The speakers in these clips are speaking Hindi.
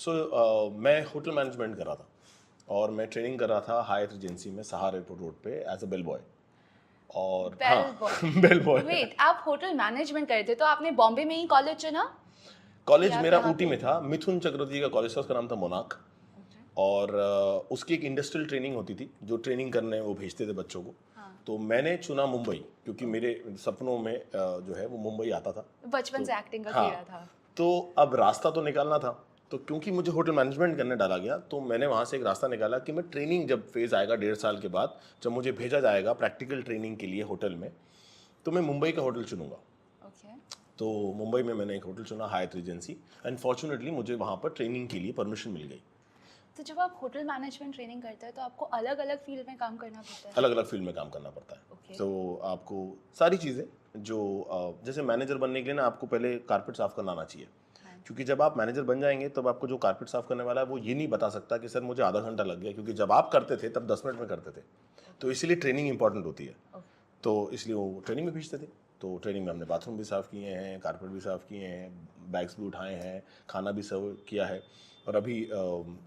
मैं होटल मैनेजमेंट कर रहा था और मैं ट्रेनिंग कर रहा था हायत रिजेंसी में सहार एयरपोर्ट रोड पे एज अ बेल बॉय। और bell boy. Bell boy. Wait, आप होटल मैनेजमेंट कर रहे थे तो आपने बॉम्बे में ही कॉलेज चुना? कॉलेज आप मेरा यहाँ ऊटी पे? में था, मिथुन चक्रवर्ती का कॉलेज था, उसका नाम था मोनाक। और उसकी एक इंडस्ट्रियल ट्रेनिंग होती थी, जो ट्रेनिंग करने वो भेजते थे बच्चों को। हाँ। तो मैंने चुना मुंबई, क्योंकि मेरे सपनों में जो है वो मुंबई आता था। बचपन तो से एक्टिंग का हाँ, कीड़ा था। तो अब रास्ता तो निकालना था। तो क्योंकि मुझे होटल मैनेजमेंट करने डाला गया, तो मैंने वहाँ से एक रास्ता निकाला कि मैं ट्रेनिंग जब फेज़ आएगा 1.5 साल के बाद, जब मुझे भेजा जाएगा प्रैक्टिकल ट्रेनिंग के लिए होटल में, तो मैं मुंबई का होटल चुनूंगा। ओके। तो मुंबई में मैंने एक होटल चुना, हायत रिजेंसी। एंड फॉर्चुनेटली मुझे वहाँ पर ट्रेनिंग के लिए परमिशन मिल गई। तो जब आप होटल मैनेजमेंट ट्रेनिंग करते हैं तो आपको अलग अलग फील्ड में काम करना पड़ता है? अलग अलग फील्ड में काम करना पड़ता है। ओके। तो आपको सारी चीज़ें जो जैसे मैनेजर बनने के लिए ना, आपको पहले कारपेट साफ करना आना चाहिए। हाँ। क्योंकि जब आप मैनेजर बन जाएंगे तब आपको जो कारपेट साफ करने वाला है वो ये नहीं बता सकता कि सर मुझे आधा घंटा लग गया, क्योंकि जब आप करते थे तब 10 मिनट में करते थे। तो इसीलिए ट्रेनिंग इंपॉर्टेंट होती है। ओके। तो इसलिए वो ट्रेनिंग में भेजते थे। तो ट्रेनिंग में हमने बाथरूम भी साफ़ किए हैं, कारपेट भी साफ़ किए हैं, बैग्स भी उठाए हैं, खाना भी सर्व किया है। और अभी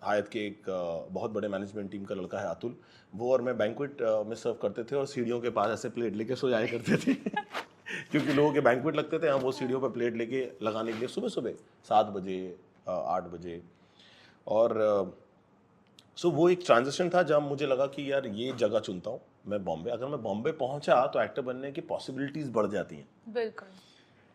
हायत के एक बहुत बड़े मैनेजमेंट टीम का लड़का है अतुल, वो और मैं बैंक्वेट में सर्व करते थे और सीढ़ियों के पास ऐसे प्लेट लेके सो जाया करते थे। क्योंकि लोगों के बैंक्वेट लगते थे, हम वो सीढ़ियों पर प्लेट लेके लगाने के लिए सुबह सुबह 7 बजे 8 बजे। और सो वो एक ट्रांजिशन था जब मुझे लगा कि यार ये जगह चुनता हूँ मैं बॉम्बे। अगर मैं बॉम्बे पहुंचा तो एक्टर बनने की पॉसिबिलिटीज़ बढ़ जाती हैं। बिल्कुल।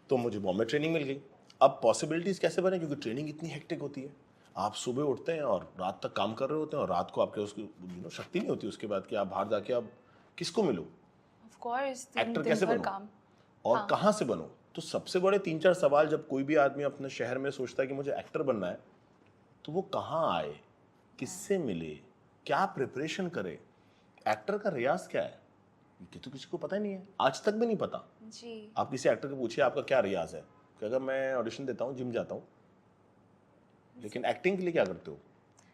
तो मुझे बॉम्बे ट्रेनिंग मिल गई। अब पॉसिबिलिटीज़ कैसे बने, क्योंकि ट्रेनिंग इतनी हेक्टिक होती है। आप सुबह उठते हैं और रात तक काम कर रहे होते हैं, और रात को आपके उसकी शक्ति नहीं होती उसके बाद कि आप बाहर जाके अब किसको मिलो, ऑफ कोर्स, एक्टर दिन कैसे भर बनो काम। और हाँ। कहाँ से बनो। तो सबसे बड़े 3-4 सवाल जब कोई भी आदमी अपने शहर में सोचता है कि मुझे एक्टर बनना है, तो वो कहाँ आए, किससे मिले, क्या प्रिपरेशन करे, एक्टर का रियाज क्या है, ये तो किसी को पता ही नहीं है, आज तक भी नहीं पता। जी। आप किसी एक्टर को पूछिए आपका क्या रियाज है, कि अगर मैं ऑडिशन देता हूँ, जिम जाता हूँ, लेकिन एक्टिंग के लिए क्या करते हो।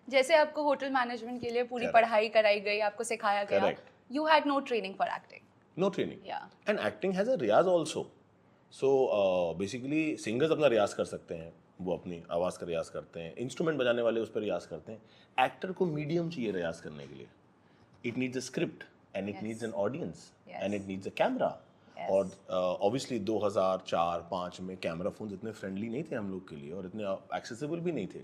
जैसे आपको होटल मैनेजमेंट के लिए पूरी Correct. पढ़ाई कराई गई, आपको सिखाया गया, Correct. You had no training for acting. No training. Yeah. And acting has a रियाज ऑल्सो। सो बेसिकली सिंगर्स अपना रियाज कर सकते हैं, वो अपनी आवाज़ का रियाज करते हैं, इंस्ट्रूमेंट बजाने वाले उस पर रियाज करते हैं। एक्टर को मीडियम चाहिए रियाज करने के लिए। It needs a script and it needs an audience and it needs a camera. और ऑब्वियसली 2004-5 में कैमरा फोन्स इतने फ्रेंडली नहीं थे हम लोग के लिए, और इतने एक्सेसिबल भी नहीं थे।